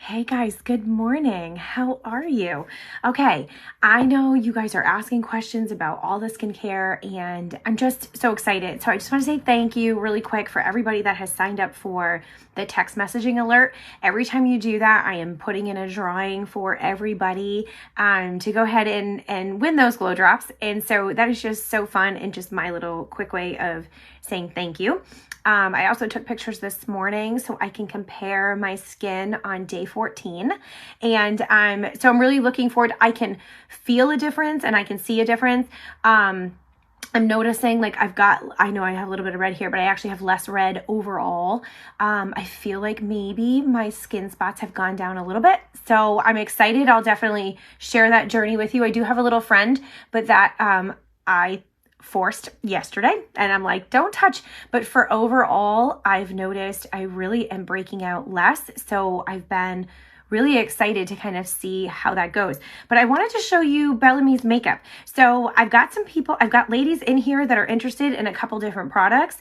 Hey guys, good morning. How are you? Okay, I know you guys are asking questions about all the skincare and I'm just so excited. So I just want to say thank you really quick for everybody that has signed up for the text messaging alert. Every time you do that, I am putting in a drawing for everybody to go ahead and win those glow drops. And so that is just so fun and just my little quick way of saying thank you. I also took pictures this morning so I can compare my skin on day 14. And so I'm really looking forward. I can feel a difference and I can see a difference. I'm noticing like I know I have a little bit of red here, but I actually have less red overall. I feel like maybe my skin spots have gone down a little bit. So I'm excited. I'll definitely share that journey with you. I do have a little friend, but that I forced yesterday and I'm like, don't touch. But for overall, I've noticed I really am breaking out less. So I've been really excited to kind of see how that goes. But I wanted to show you Bellamy's makeup. So I've got ladies in here that are interested in a couple different products.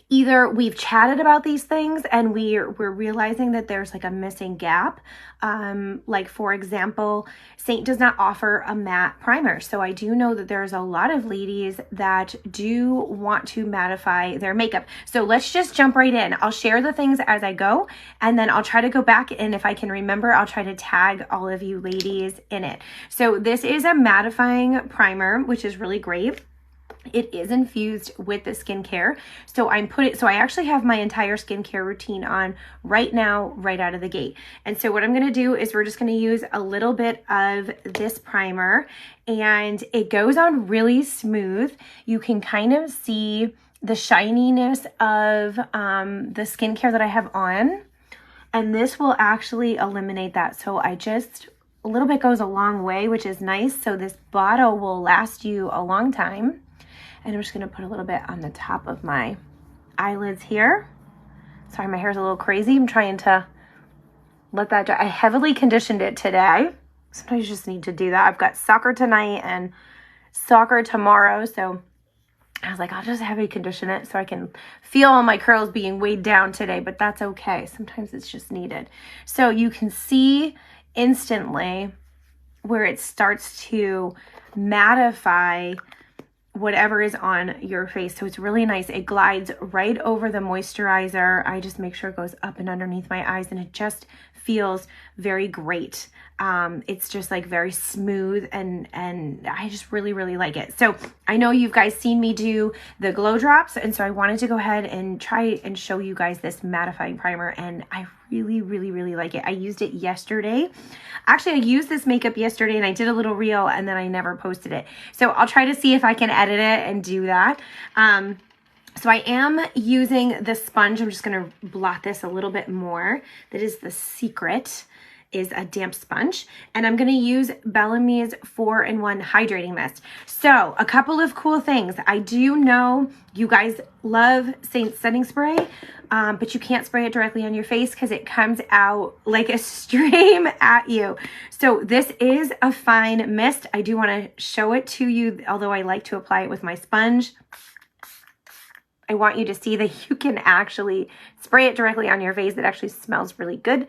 Either we've chatted about these things and we're realizing that there's like a missing gap. Like for example, Saint does not offer a matte primer. So I do know that there's a lot of ladies that do want to mattify their makeup. So let's just jump right in. I'll share the things as I go and then I'll try to go back and if I can remember, I'll try to tag all of you ladies in it. So this is a mattifying primer, which is really great. It is infused with the skincare. So I actually have my entire skincare routine on right now, right out of the gate. And so what I'm going to do is we're just going to use a little bit of this primer and it goes on really smooth. You can kind of see the shininess of the skincare that I have on. And this will actually eliminate that. So a little bit goes a long way, which is nice. So this bottle will last you a long time. And I'm just going to put a little bit on the top of my eyelids here. Sorry, my hair's a little crazy. I'm trying to let that dry. I heavily conditioned it today. Sometimes you just need to do that. I've got soccer tonight and soccer tomorrow. So I was like, I'll just heavy condition it so I can feel all my curls being weighed down today. But that's okay. Sometimes it's just needed. So you can see instantly where it starts to mattify whatever is on your face. So it's really nice. It glides right over the moisturizer. I just make sure it goes up and underneath my eyes and it just feels very great. It's just like very smooth and I just really, really like it. So I know you guys seen me do the glow drops. And so I wanted to go ahead and try and show you guys this mattifying primer. And I really, really, really like it. I used it yesterday. Actually, I used this makeup yesterday and I did a little reel and then I never posted it. So I'll try to see if I can edit it and do that. So I am using the sponge. I'm just going to blot this a little bit more. That is the secret, is a damp sponge. And I'm going to use Bellamy's 4-in-1 Hydrating Mist. So a couple of cool things. I do know you guys love Saint's setting spray, but you can't spray it directly on your face because it comes out like a stream at you. So this is a fine mist. I do want to show it to you, although I like to apply it with my sponge. I want you to see that you can actually spray it directly on your face. It actually smells really good.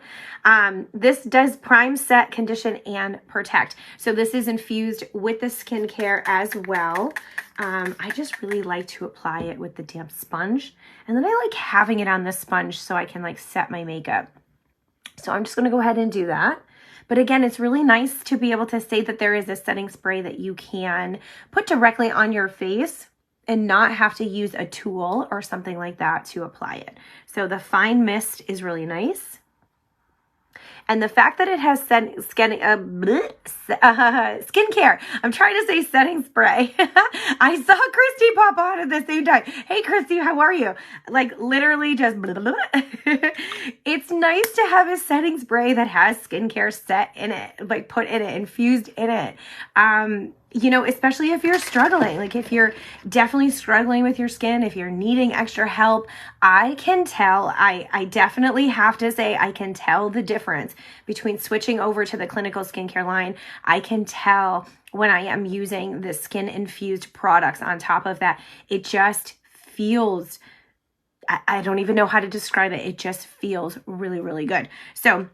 This does prime, set, condition, and protect. So this is infused with the skincare as well. I just really like to apply it with the damp sponge. And then I like having it on the sponge so I can like set my makeup. So I'm just going to go ahead and do that. But again, it's really nice to be able to say that there is a setting spray that you can put directly on your face and not have to use a tool or something like that to apply it. So the fine mist is really nice. And the fact that it has skincare, I'm trying to say setting spray. I saw Christy pop on at the same time. Hey, Christy, how are you? Like literally just, it's nice to have a setting spray that has skincare set in it, like put in it, infused in it. You know, especially if you're struggling, like if you're definitely struggling with your skin, if you're needing extra help, I can tell, I definitely have to say, I can tell the difference between switching over to the clinical skincare line. I can tell when I am using the skin infused products on top of that. It just feels I don't even know how to describe it. It just feels really, really good. So,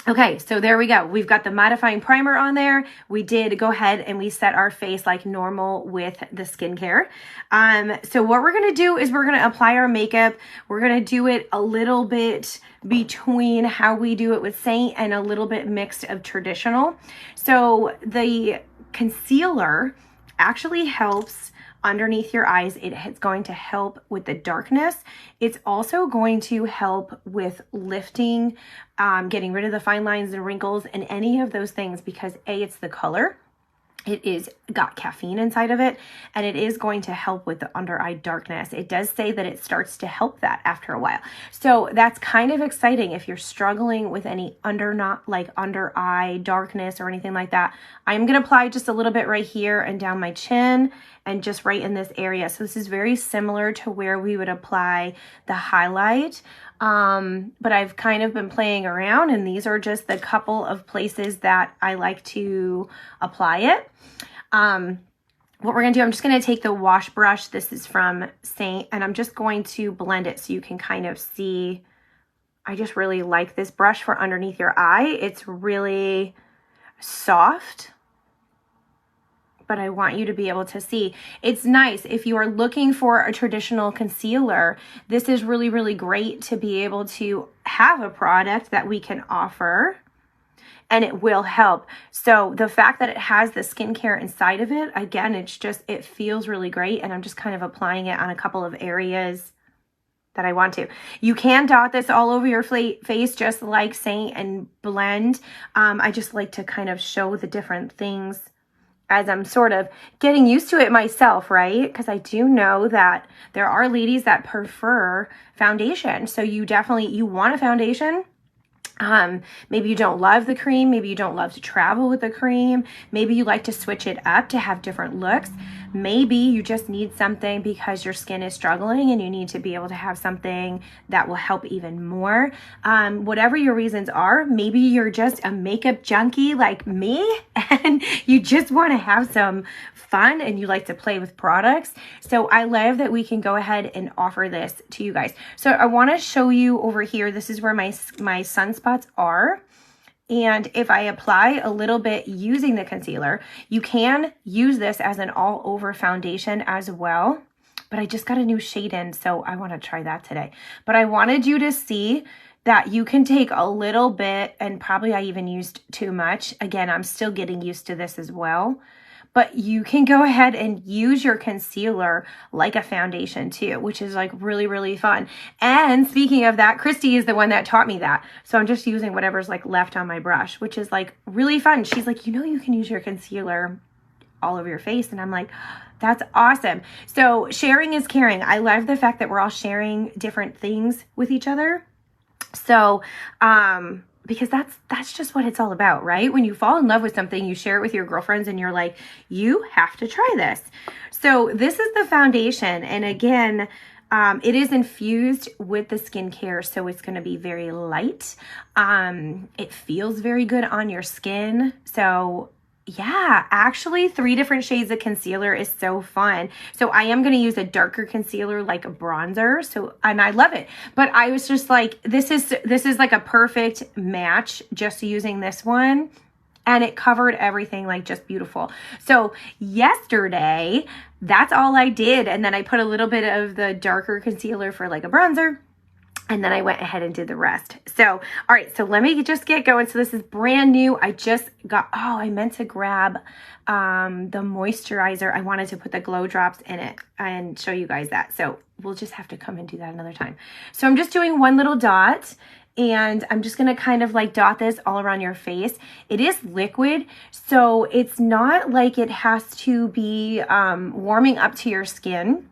okay, so there we go. We've got the mattifying primer on there. We did go ahead and we set our face like normal with the skincare. So what we're going to do is we're going to apply our makeup. We're going to do it a little bit between how we do it with Saint and a little bit mixed of traditional. So the concealer actually helps underneath your eyes. It's going to help with the darkness. It's also going to help with lifting, getting rid of the fine lines and wrinkles and any of those things, because A, it's the color. It is got caffeine inside of it, and it is going to help with the under eye darkness. It does say that it starts to help that after a while. So that's kind of exciting if you're struggling with any under eye darkness or anything like that. I'm going to apply just a little bit right here and down my chin and just right in this area. So this is very similar to where we would apply the highlight. But I've kind of been playing around, and these are just the couple of places that I like to apply it. What we're going to do, I'm just going to take the wash brush. This is from Saint, and I'm just going to blend it so you can kind of see. I just really like this brush for underneath your eye. It's really soft, but I want you to be able to see. It's nice if you are looking for a traditional concealer. This is really, really great to be able to have a product that we can offer, and it will help. So the fact that it has the skincare inside of it, again, it feels really great, and I'm just kind of applying it on a couple of areas that I want to. You can dot this all over your face just like Saint and blend. I just like to kind of show the different things as I'm sort of getting used to it myself, right? Because I do know that there are ladies that prefer foundation. So you want a foundation. Maybe you don't love the cream. Maybe you don't love to travel with the cream. Maybe you like to switch it up to have different looks. Maybe you just need something because your skin is struggling and you need to be able to have something that will help even more. Whatever your reasons are, maybe you're just a makeup junkie like me and you just want to have some fun and you like to play with products. So I love that we can go ahead and offer this to you guys. So I want to show you over here. This is where my sunspots are. And if I apply a little bit using the concealer, you can use this as an all over foundation as well. But I just got a new shade in, so I want to try that today. But I wanted you to see that you can take a little bit, and probably I even used too much. Again, I'm still getting used to this as well. But you can go ahead and use your concealer like a foundation too, which is like really, really fun. And speaking of that, Christy is the one that taught me that. So I'm just using whatever's like left on my brush, which is like really fun. She's like, you can use your concealer all over your face. And I'm like, that's awesome. So sharing is caring. I love the fact that we're all sharing different things with each other. So, because that's just what it's all about, right? When you fall in love with something, you share it with your girlfriends and you're like, you have to try this. So this is the foundation. And again, it is infused with the skincare, so it's going to be very light. It feels very good on your skin. So yeah, actually 3 different shades of concealer is so fun. So I am going to use a darker concealer like a bronzer. So, and I love it, but I was just like, this is like a perfect match just using this one. And it covered everything like just beautiful. So yesterday, that's all I did. And then I put a little bit of the darker concealer for like a bronzer. And then I went ahead and did the rest. So, all right, so let me just get going. So this is brand new. I just got, I meant to grab the moisturizer. I wanted to put the glow drops in it and show you guys that. So we'll just have to come and do that another time. So I'm just doing one little dot. And I'm just going to kind of like dot this all around your face. It is liquid, so it's not like it has to be warming up to your skin.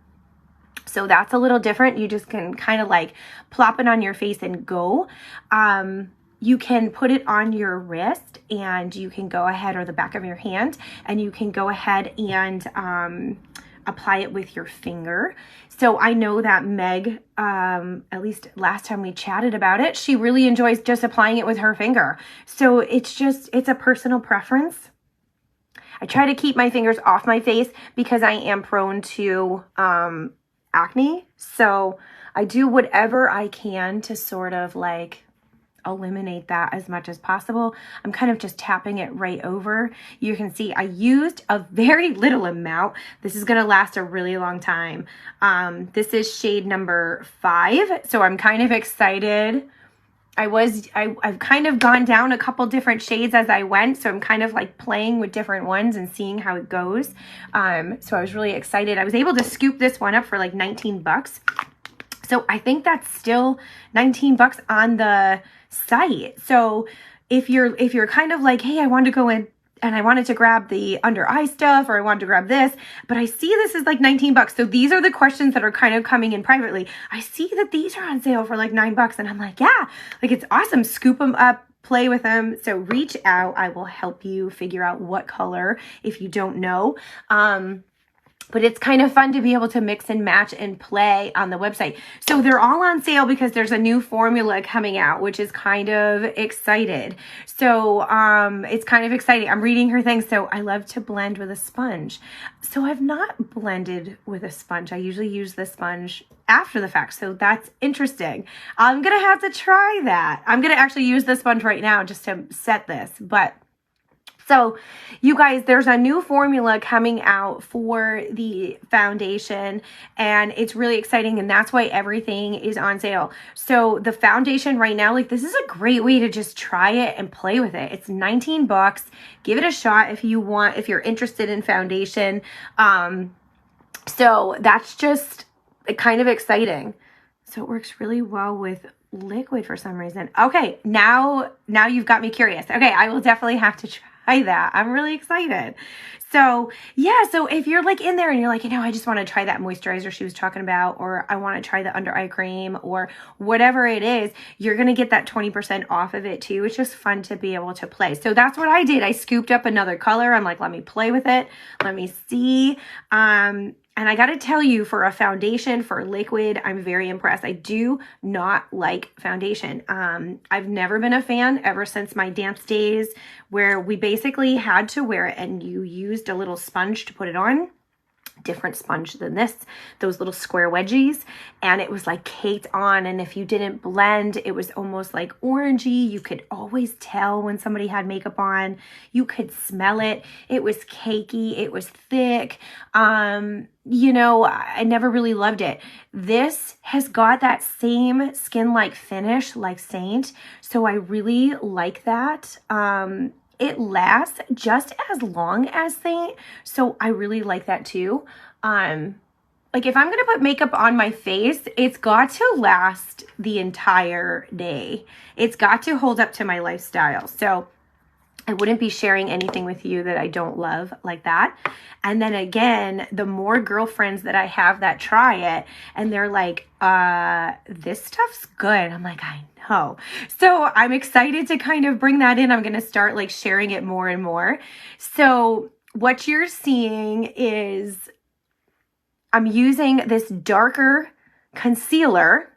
So that's a little different. You just can kind of like plop it on your face and go. You can put it on your wrist and you can go ahead, or the back of your hand, and you can go ahead and apply it with your finger. So I know that Meg, at least last time we chatted about it, she really enjoys just applying it with her finger. So it's a personal preference. I try to keep my fingers off my face because I am prone to acne. So I do whatever I can to sort of like eliminate that as much as possible. I'm kind of just tapping it right over. You can see I used a very little amount. This is going to last a really long time. This is shade number 5. So I'm kind of excited. I've kind of gone down a couple different shades as I went. So I'm kind of like playing with different ones and seeing how it goes. So I was really excited. I was able to scoop this one up for like 19 bucks. So I think that's still 19 bucks on the site. So if you're kind of like, hey, I wanted to go in and I wanted to grab the under eye stuff, or I wanted to grab this, but I see this is like 19 bucks. So these are the questions that are kind of coming in privately. I see that these are on sale for like 9 bucks. And I'm like, yeah, like it's awesome. Scoop them up, play with them. So reach out. I will help you figure out what color if you don't know. But it's kind of fun to be able to mix and match and play on the website. So they're all on sale because there's a new formula coming out, which is kind of excited. So it's kind of exciting. I'm reading her thing. So I love to blend with a sponge. So I've not blended with a sponge. I usually use the sponge after the fact. So that's interesting. I'm going to have to try that. I'm going to actually use the sponge right now just to set this. But so you guys, there's a new formula coming out for the foundation and it's really exciting, and that's why everything is on sale. So the foundation right now, like this is a great way to just try it and play with it. It's 19 bucks. Give it a shot if you want, if you're interested in foundation. So that's just kind of exciting. So it works really well with liquid for some reason. Okay, now you've got me curious. Okay, I will definitely have to try that. I'm really excited. So yeah, so if you're like in there and you're like, I just want to try that moisturizer she was talking about, or I want to try the under eye cream or whatever it is, you're going to get that 20% off of it too. It's just fun to be able to play. So that's what I did. I scooped up another color. I'm like, let me play with it. Let me see. And I got to tell you, for a foundation, for liquid, I'm very impressed. I do not like foundation. I've never been a fan ever since my dance days, where we basically had to wear it and you used a little sponge to put it on. Different sponge than this, those little square wedgies, and it was like caked on, and if you didn't blend, it was almost like orangey. You could always tell when somebody had makeup on. You could smell it. It was cakey. It was thick. I never really loved it. This has got that same skin-like finish like Saint, so I really like that. It lasts just as long as Saint, so I really like that too. Like if I'm going to put makeup on my face, it's got to last the entire day. It's got to hold up to my lifestyle. So I wouldn't be sharing anything with you that I don't love like that. And then again, the more girlfriends that I have that try it and they're like, this stuff's good. I'm like, I know. So I'm excited to kind of bring that in. I'm going to start like sharing it more and more. So what you're seeing is I'm using this darker concealer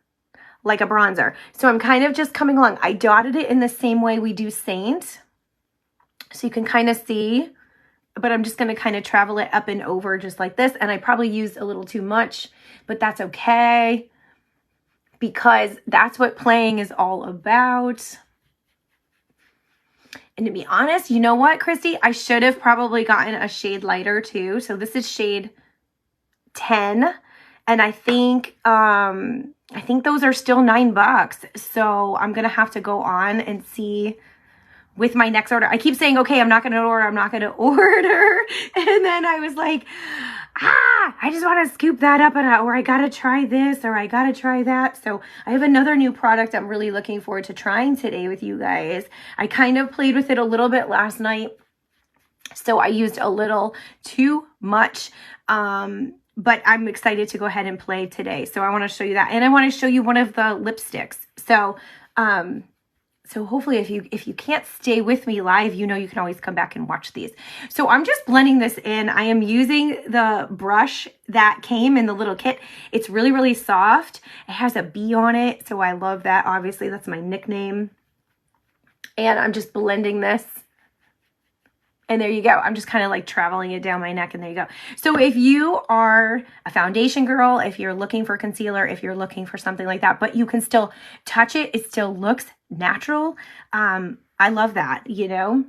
like a bronzer. So I'm kind of just coming along. I dotted it in the same way we do Saint. So you can kind of see, but I'm just going to kind of travel it up and over just like this. And I probably used a little too much, but that's okay, because that's what playing is all about. And to be honest, you know what, Christy? I should have probably gotten a shade lighter too. So this is shade 10. And I think those are still $9. So I'm going to have to go on and see with my next order. I keep saying, okay, I'm not going to order. And then I was like, I just want to scoop that up, or I got to try this, or I got to try that. So I have another new product I'm really looking forward to trying today with you guys. I kind of played with it a little bit last night, so I used a little too much. But I'm excited to go ahead and play today. So I want to show you that. And I want to show you one of the lipsticks. So, so hopefully if you can't stay with me live, you can always come back and watch these. So I'm just blending this in. I am using the brush that came in the little kit. It's really, really soft. It has a bee on it, so I love that. Obviously, that's my nickname. And I'm just blending this And there you go. I'm just kind of like traveling it down my neck, and there you go. So if you are a foundation girl, if you're looking for concealer, if you're looking for something like that, but you can still touch it, it still looks natural. I love that, you know.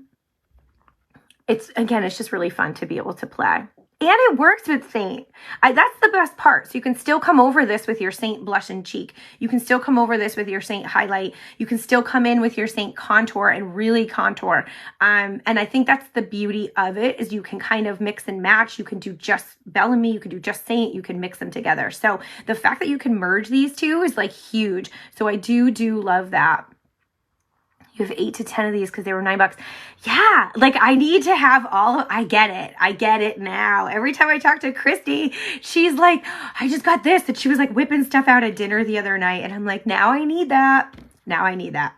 It's just really fun to be able to play. And it works with Saint. That's the best part. So you can still come over this with your Saint blush and cheek. You can still come over this with your Saint highlight. You can still come in with your Saint contour and really contour. And I think that's the beauty of it, is you can kind of mix and match. You can do just Bellamy. You can do just Saint. You can mix them together. So the fact that you can merge these two is like huge. So I do love that. You have 8 to 10 of these because they were $9. Yeah, like I need to have I get it. I get it now. Every time I talk to Christy, she's like, I just got this. And she was like whipping stuff out at dinner the other night. And I'm like, now I need that. Now I need that.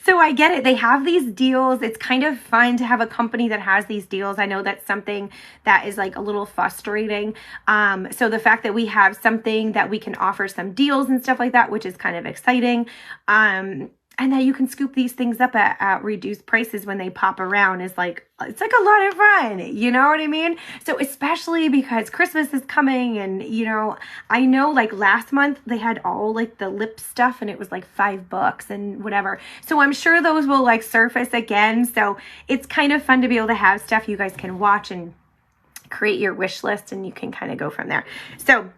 So I get it. They have these deals. It's kind of fun to have a company that has these deals. I know that's something that is like a little frustrating. So the fact that we have something that we can offer some deals and stuff like that, which is kind of exciting. And that you can scoop these things up at reduced prices when they pop around is like, it's like a lot of fun. You know what I mean? So especially because Christmas is coming, and, you know, I know like last month they had all like the lip stuff and it was like $5 and whatever. So I'm sure those will like surface again. So it's kind of fun to be able to have stuff you guys can watch and create your wish list, and you can kind of go from there. So,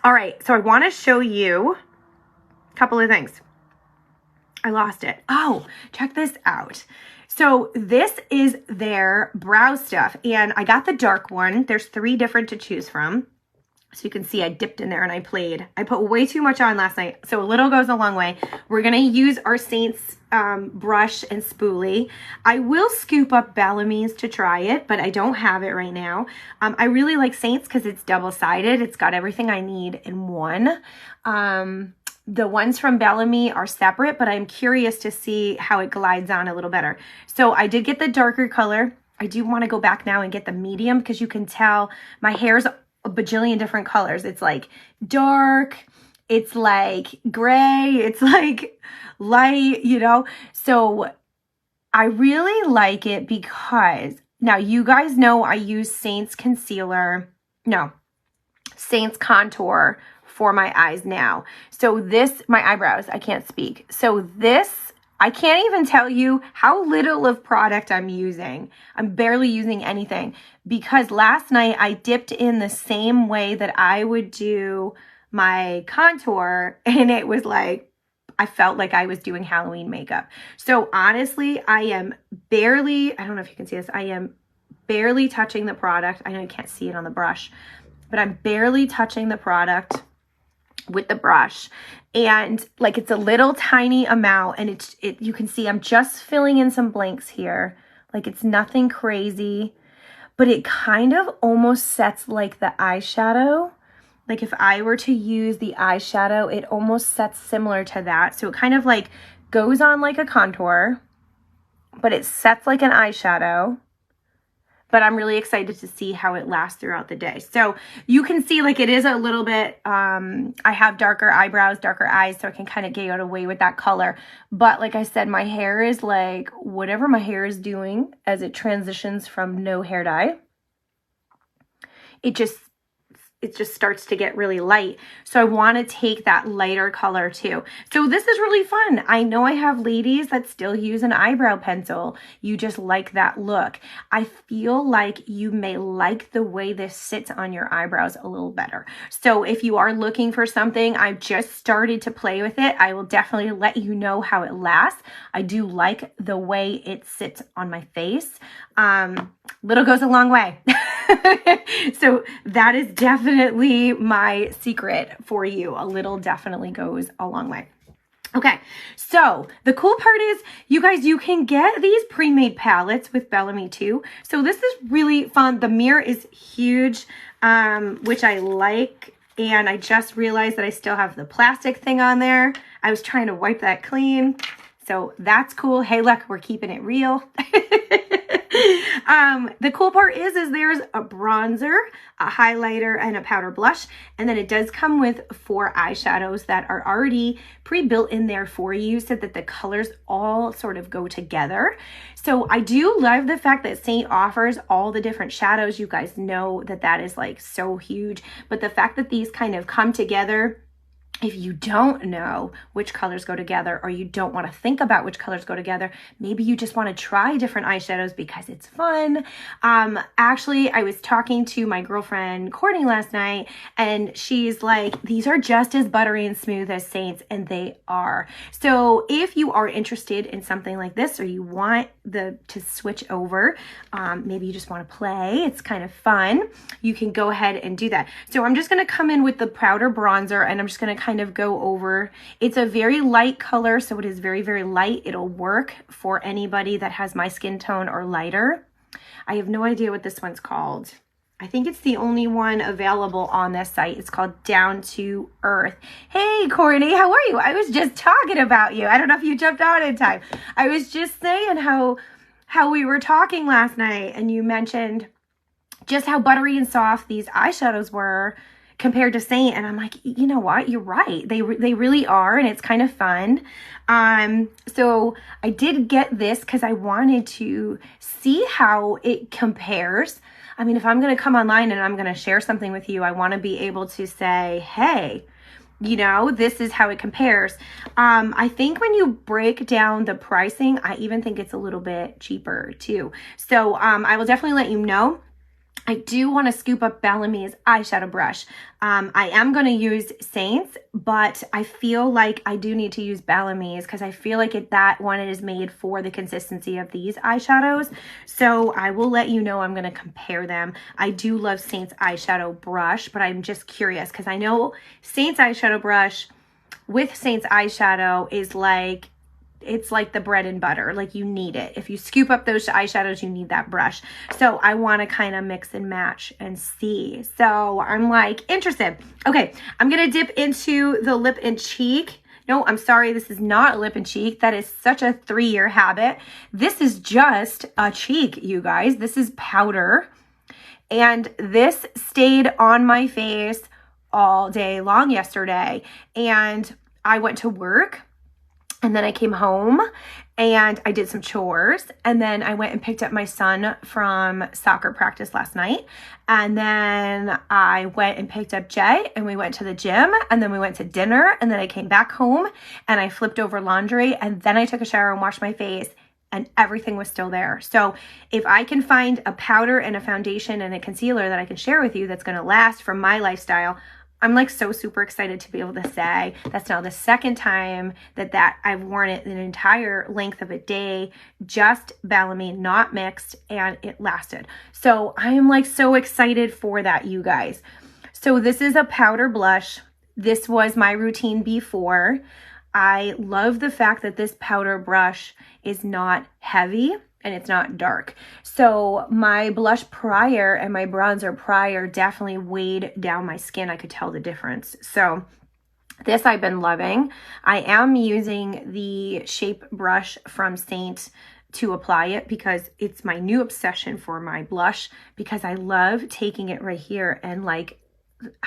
all right. So I want to show you a couple of things. I lost it. Oh, check this out. So this is their brow stuff, and I got the dark one. There's 3 different to choose from. So you can see I dipped in there and I played. I put way too much on last night, so a little goes a long way. We're going to use our Saints brush and spoolie. I will scoop up Bellamy's to try it, but I don't have it right now. I really like Saints because it's double-sided. It's got everything I need in one. The ones from Bellamy are separate, but I'm curious to see how it glides on a little better. So I did get the darker color. I do want to go back now and get the medium, because you can tell my hair's a bajillion different colors. It's like dark, it's like gray, it's like light, you know. So I really like it because now you guys know I use Saints contour for my eyes now. So this, my eyebrows, I can't speak. So this, I can't even tell you how little of product I'm using. I'm barely using anything, because last night I dipped in the same way that I would do my contour, and it was like, I felt like I was doing Halloween makeup. So honestly, I am barely, I don't know if you can see this, I am barely touching the product. I know you can't see it on the brush, but I'm barely touching the product with the brush, and like it's a little tiny amount, and you can see I'm just filling in some blanks here. Like it's nothing crazy, but it kind of almost sets like the eyeshadow. Like if I were to use the eyeshadow, it almost sets similar to that. So it kind of like goes on like a contour, but it sets like an eyeshadow. But I'm really excited to see how it lasts throughout the day. So you can see like it is a little bit, I have darker eyebrows, darker eyes, so I can kind of get away with that color. But like I said, my hair is like whatever my hair is doing as it transitions from no hair dye. It just starts to get really light. So I want to take that lighter color too. So this is really fun. I know I have ladies that still use an eyebrow pencil. You just like that look. I feel like you may like the way this sits on your eyebrows a little better. So if you are looking for something, I've just started to play with it. I will definitely let you know how it lasts. I do like the way it sits on my face. Little goes a long way. So that is definitely my secret for you. A little definitely goes a long way. Okay, so the cool part is, you guys, you can get these pre-made palettes with Bellamy too. So this is really fun. The mirror is huge, which I like. And I just realized that I still have the plastic thing on there. I was trying to wipe that clean. So that's cool. Hey, look, we're keeping it real. The cool part is there's a bronzer, a highlighter, and a powder blush. And then it does come with 4 eyeshadows that are already pre-built in there for you so that the colors all sort of go together. So I do love the fact that Saint offers all the different shadows. You guys know that that is like so huge, but the fact that these kind of come together, if you don't know which colors go together, or you don't want to think about which colors go together, maybe you just want to try different eyeshadows because it's fun. Actually, I was talking to my girlfriend Courtney last night, and she's like, these are just as buttery and smooth as Saints, and they are. So if you are interested in something like this, or you want to switch over, maybe you just want to play, it's kind of fun, you can go ahead and do that. So I'm just going to come in with the powder bronzer, and I'm just going to kind of go over. It's a very light color, so it is very, very light. It'll work for anybody that has my skin tone or lighter. I have no idea what this one's called. I think it's the only one available on this site. It's called Down to Earth. Hey, Courtney, how are you? I was just talking about you. I don't know if you jumped on in time. I was just saying how we were talking last night, and you mentioned just how buttery and soft these eyeshadows were compared to Saint, and I'm like, you know what? You're right. They really are, and it's kind of fun. So I did get this because I wanted to see how it compares. I mean, if I'm going to come online and I'm going to share something with you, I want to be able to say, hey, you know, this is how it compares. I think when you break down the pricing, I even think it's a little bit cheaper too. So I will definitely let you know. I do want to scoop up Bellamy's eyeshadow brush. I am going to use Saints, but I feel like I do need to use Bellamy's because I feel like that one is made for the consistency of these eyeshadows. So I will let you know. I'm going to compare them. I do love Saints eyeshadow brush, but I'm just curious because I know Saints eyeshadow brush with Saints eyeshadow is like, it's like the bread and butter. Like, you need it. If you scoop up those eyeshadows, you need that brush. So I want to kind of mix and match and see. So I'm like interested. Okay, I'm going to dip into the lip and cheek. No, I'm sorry. This is not lip and cheek. That is such a 3-year habit. This is just a cheek, you guys. This is powder. And this stayed on my face all day long yesterday. And I went to work. And then I came home and I did some chores, and then I went and picked up my son from soccer practice last night. And then I went and picked up Jay, and we went to the gym, and then we went to dinner, and then I came back home and I flipped over laundry, and then I took a shower and washed my face, and everything was still there. So if I can find a powder and a foundation and a concealer that I can share with you that's going to last from my lifestyle, I'm like so super excited to be able to say that's now the second time that I've worn it an entire length of a day, just Bellamy, not mixed, and it lasted. So I am like so excited for that, you guys. So this is a powder blush. This was my routine before. I love the fact that this powder brush is not heavy and it's not dark. So my blush prior and my bronzer prior definitely weighed down my skin. I could tell the difference. So this I've been loving. I am using the Shape brush from Saint to apply it because it's my new obsession for my blush, because I love taking it right here and like,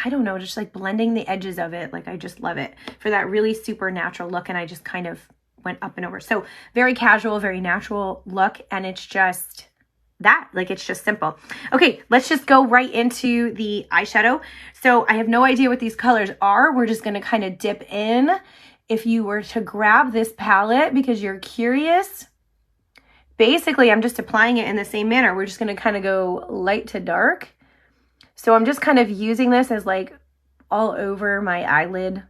I don't know, just like blending the edges of it. Like, I just love it for that really super natural look. And I just kind of went up and over. So very casual, very natural look. And it's just that, like, it's just simple. Okay, let's just go right into the eyeshadow. So I have no idea what these colors are. We're just going to kind of dip in. If you were to grab this palette because you're curious, basically I'm just applying it in the same manner. We're just going to kind of go light to dark. So I'm just kind of using this as like all over my eyelid.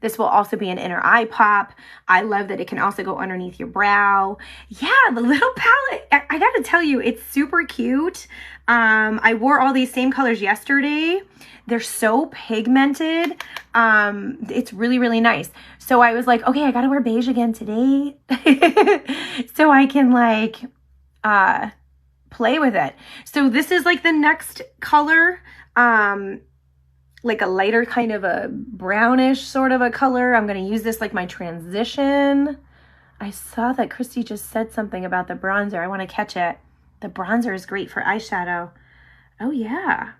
This will also be an inner eye pop. I love that it can also go underneath your brow. Yeah, the little palette, I gotta tell you, it's super cute. I wore all these same colors yesterday. They're so pigmented. It's really, really nice. So I was like, okay, I gotta wear beige again today so I can like play with it. So this is like the next color. Like a lighter kind of a brownish sort of a color. I'm going to use this like my transition. I saw that Christy just said something about the bronzer. I want to catch it. The bronzer is great for eyeshadow. Oh, yeah.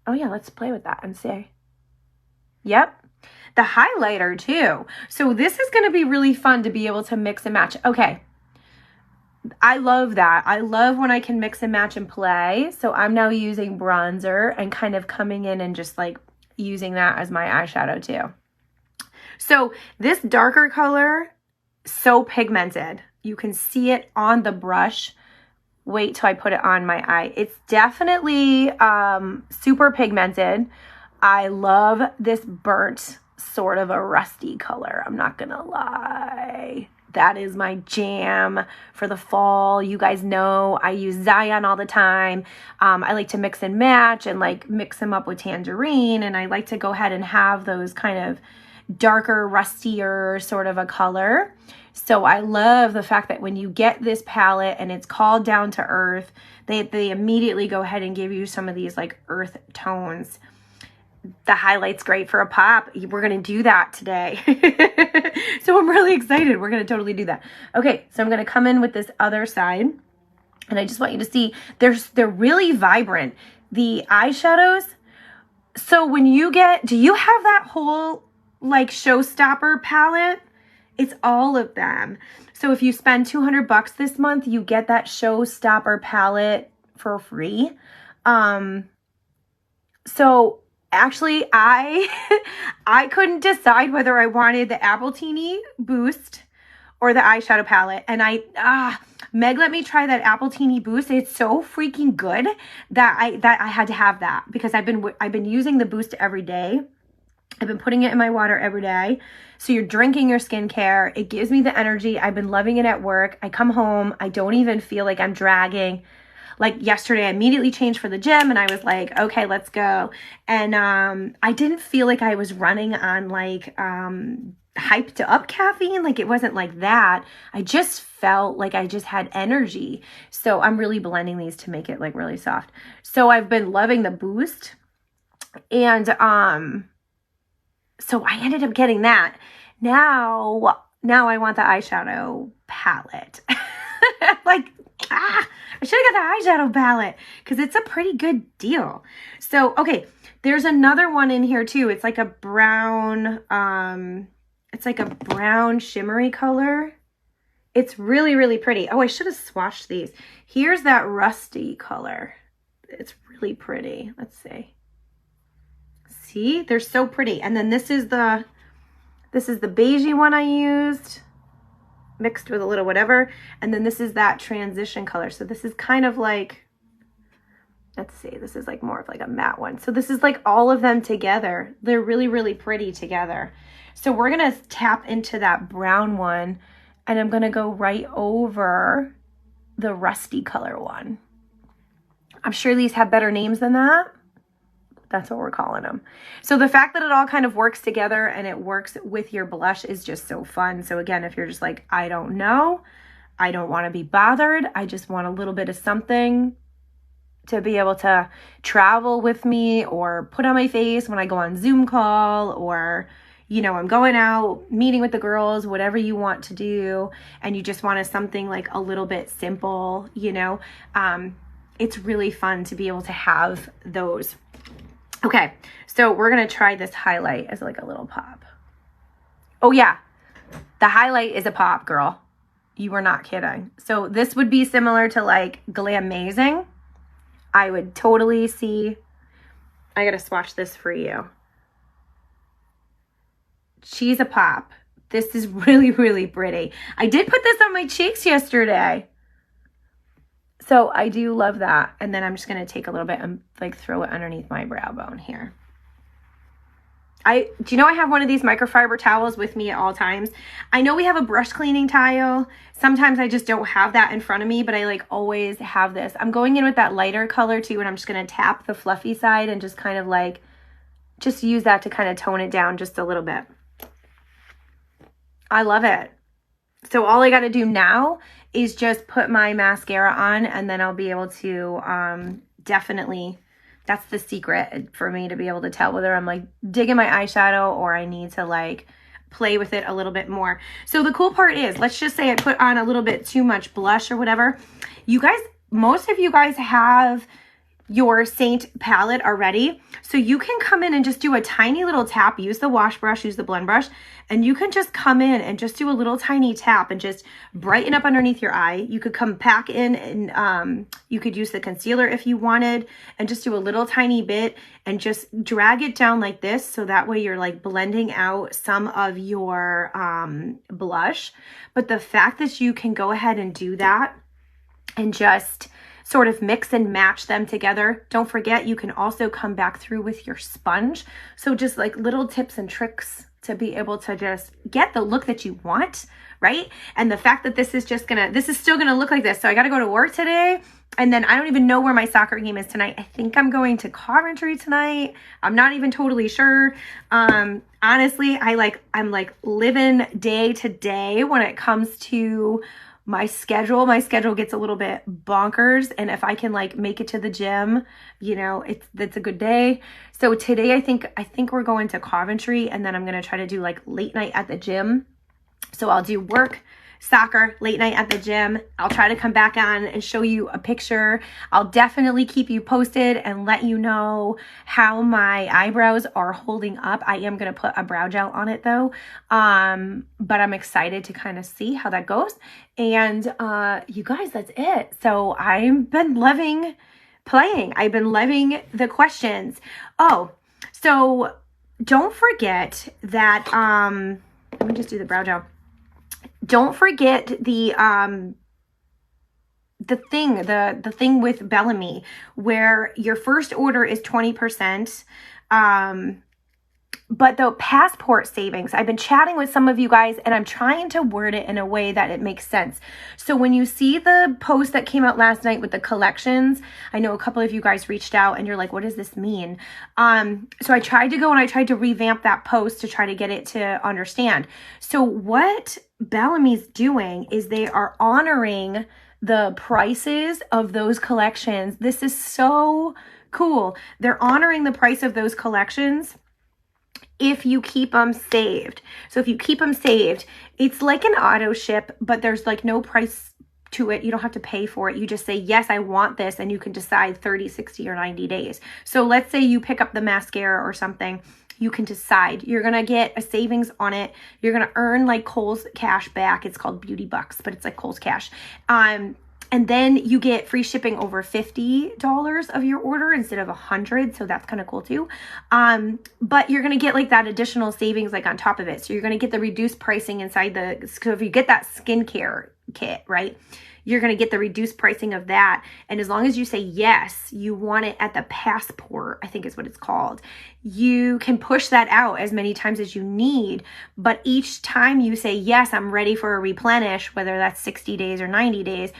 Oh, yeah, let's play with that and see. Yep. The highlighter, too. So this is going to be really fun to be able to mix and match. Okay. I love that. I love when I can mix and match and play. So I'm now using bronzer and kind of coming in and just like using that as my eyeshadow too. So this darker color, so pigmented. You can see it on the brush. Wait till I put it on my eye. It's definitely super pigmented. I love this burnt, sort of a rusty color. I'm not gonna lie. That is my jam for the fall. You guys know I use Zion all the time. I like to mix and match and like mix them up with tangerine. And I like to go ahead and have those kind of darker, rustier sort of a color. So I love the fact that when you get this palette and it's called Down to Earth, they immediately go ahead and give you some of these like earth tones. The highlight's great for a pop. We're going to do that today. So I'm really excited. We're going to totally do that. Okay, so I'm going to come in with this other side. And I just want you to see, they're really vibrant. The eyeshadows. So when you get, do you have that whole like Showstopper palette? It's all of them. So if you spend $200 this month, you get that Showstopper palette for free. So actually, I couldn't decide whether I wanted the Appletini Boost or the eyeshadow palette. And Meg let me try that Appletini Boost. It's so freaking good that I had to have that because I've been using the Boost every day. I've been putting it in my water every day. So you're drinking your skincare. It gives me the energy. I've been loving it at work. I come home. I don't even feel like I'm dragging. Like yesterday, I immediately changed for the gym and I was like, okay, let's go. And I didn't feel like I was running on like hyped up caffeine. Like it wasn't like that. I just felt like I just had energy. So I'm really blending these to make it like really soft. So I've been loving the Boost. And so I ended up getting that. Now I want the eyeshadow palette. Like, I should have got the eyeshadow palette because it's a pretty good deal. So, okay, there's another one in here too. It's like a brown, shimmery color. It's really, really pretty. Oh, I should have swatched these. Here's that rusty color. It's really pretty. Let's see. See, they're so pretty. And then this is the beigey one I used, mixed with a little whatever. And then this is that transition color. So this is kind of like, let's see, this is like more of like a matte one. So this is like all of them together. They're really, really pretty together. So we're going to tap into that brown one and I'm going to go right over the rusty color one. I'm sure these have better names than that. That's what we're calling them. So the fact that it all kind of works together and it works with your blush is just so fun. So again, if you're just like, I don't know, I don't want to be bothered, I just want a little bit of something to be able to travel with me or put on my face when I go on Zoom call or, you know, I'm going out, meeting with the girls, whatever you want to do, and you just want something like a little bit simple, you know, it's really fun to be able to have those. Okay, so we're going to try this highlight as like a little pop. Oh yeah, the highlight is a pop, girl. You were not kidding. So this would be similar to like Glamazing. I would totally see. I got to swatch this for you. She's a pop. This is really, really pretty. I did put this on my cheeks yesterday. So I do love that. And then I'm just going to take a little bit and like throw it underneath my brow bone here. Do you know I have one of these microfiber towels with me at all times? I know we have a brush cleaning towel. Sometimes I just don't have that in front of me, but I like always have this. I'm going in with that lighter color too, and I'm just going to tap the fluffy side and just kind of like, just use that to kind of tone it down just a little bit. I love it. So all I got to do now is just put my mascara on and then I'll be able to definitely, that's the secret for me to be able to tell whether I'm like digging my eyeshadow or I need to like play with it a little bit more. So the cool part is, let's just say I put on a little bit too much blush or whatever. You guys, most of you guys have your Saint palette already. So you can come in and just do a tiny little tap, use the wash brush, use the blend brush, and you can just come in and just do a little tiny tap and just brighten up underneath your eye. You could come back in and you could use the concealer if you wanted and just do a little tiny bit and just drag it down like this. So that way you're like blending out some of your blush. But the fact that you can go ahead and do that and just sort of mix and match them together. Don't forget, you can also come back through with your sponge. So just like little tips and tricks to be able to just get the look that you want, right? And the fact that this is still gonna look like this. So I gotta go to work today, and then I don't even know where my soccer game is tonight. I think I'm going to Coventry tonight. I'm not even totally sure. Honestly, I'm like living day to day when it comes to my schedule. My schedule gets a little bit bonkers, and if I can like make it to the gym, you know, that's a good day. So today I think we're going to Coventry, and then I'm gonna try to do like late night at the gym. So I'll do work, soccer, late night at the gym. I'll try to come back on and show you a picture. I'll definitely keep you posted and let you know how my eyebrows are holding up. I am going to put a brow gel on it though. But I'm excited to kind of see how that goes. And you guys, that's it. So I've been loving playing. I've been loving the questions. Oh, so don't forget that, let me just do the brow gel. Don't forget the thing with Bellamy, where your first order is 20%. But the passport savings, I've been chatting with some of you guys and I'm trying to word it in a way that it makes sense. So when you see the post that came out last night with the collections, I know a couple of you guys reached out and you're like, what does this mean? So I tried to revamp that post to try to get it to understand. So what Bellamy's doing is they are honoring the prices of those collections. This is so cool. They're honoring the price of those collections if you keep them saved. So if you keep them saved, it's like an auto ship, but there's like no price to it. You don't have to pay for it. You just say, yes, I want this. And you can decide 30, 60, or 90 days. So let's say you pick up the mascara or something. You can decide. You're going to get a savings on it. You're going to earn like Kohl's cash back. It's called Beauty Bucks, but it's like Kohl's cash. And then you get free shipping over $50 of your order instead of $100. So that's kind of cool too. But you're going to get like that additional savings like on top of it. So you're going to get the reduced pricing inside so if you get that skincare kit, right? You're going to get the reduced pricing of that. And as long as you say, yes, you want it at the passport, I think is what it's called, you can push that out as many times as you need. But each time you say, yes, I'm ready for a replenish, whether that's 60 days or 90 days,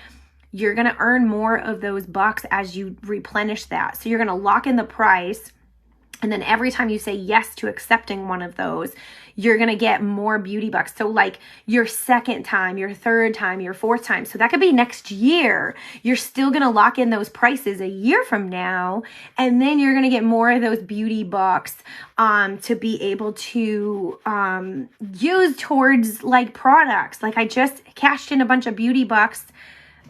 you're going to earn more of those bucks as you replenish that. So you're going to lock in the price. And then every time you say yes to accepting one of those, you're going to get more beauty bucks. So like your second time, your third time, your fourth time. So that could be next year. You're still going to lock in those prices a year from now. And then you're going to get more of those beauty bucks to be able to use towards like products. Like I just cashed in a bunch of beauty bucks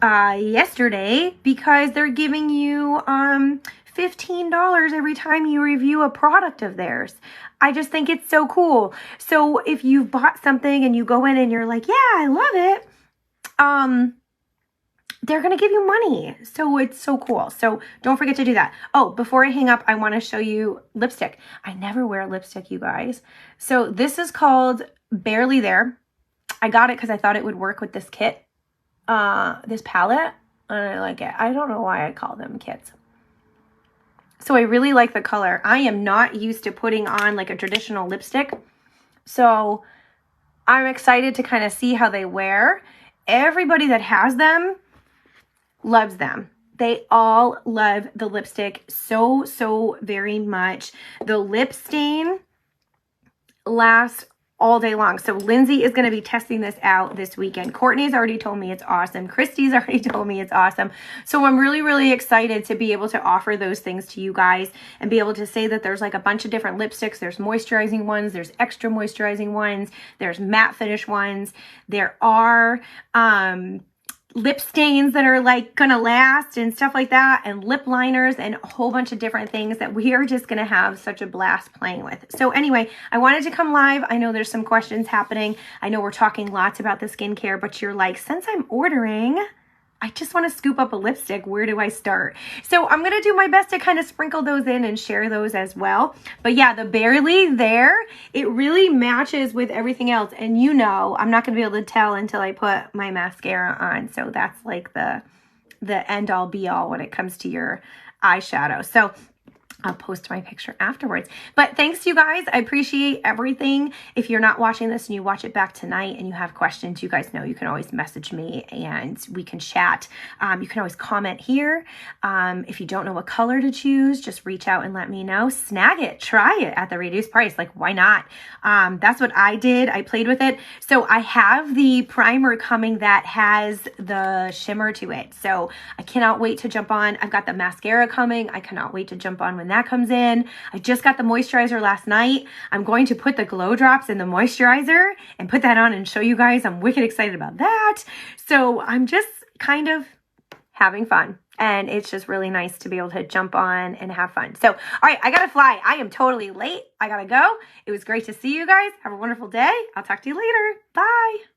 yesterday because they're giving you $15 every time you review a product of theirs. I just think it's so cool. So if you've bought something and you go in and you're like, yeah, I love it, they're going to give you money. So it's so cool. So don't forget to do that. Oh, before I hang up, I want to show you lipstick. I never wear lipstick, you guys. So this is called Barely There. I got it because I thought it would work with this kit. This palette, and I like it. I don't know why I call them kits. So I really like the color. I am not used to putting on like a traditional lipstick, so I'm excited to kind of see how they wear. Everybody that has them loves them. They all love the lipstick so very much. The lip stain lasts all day long. So Lindsay is going to be testing this out this weekend. Courtney's already told me it's awesome. Christy's already told me it's awesome. So I'm really, really excited to be able to offer those things to you guys and be able to say that there's like a bunch of different lipsticks. There's moisturizing ones. There's extra moisturizing ones. There's matte finish ones. There are, lip stains that are like gonna last and stuff like that, and lip liners and a whole bunch of different things that we are just gonna have such a blast playing with. So anyway, I wanted to come live. I know there's some questions happening. I know we're talking lots about the skincare, but you're like, since I'm ordering, I just want to scoop up a lipstick. Where do I start? So I'm going to do my best to kind of sprinkle those in and share those as well. But yeah, the Barely There, it really matches with everything else. And you know, I'm not going to be able to tell until I put my mascara on. So that's like the end all be all when it comes to your eyeshadow. So I'll post my picture afterwards. But thanks, you guys. I appreciate everything. If you're not watching this and you watch it back tonight and you have questions, you guys know you can always message me and we can chat. You can always comment here. If you don't know what color to choose, just reach out and let me know. Snag it. Try it at the reduced price. Like, why not? That's what I did. I played with it. So I have the primer coming that has the shimmer to it. So I cannot wait to jump on. I've got the mascara coming. I cannot wait to jump on when that comes in. I just got the moisturizer last night. I'm going to put the glow drops in the moisturizer and put that on and show you guys. I'm wicked excited about that. So I'm just kind of having fun. And it's just really nice to be able to jump on and have fun. So, all right, I gotta fly. I am totally late. I gotta go. It was great to see you guys. Have a wonderful day. I'll talk to you later. Bye.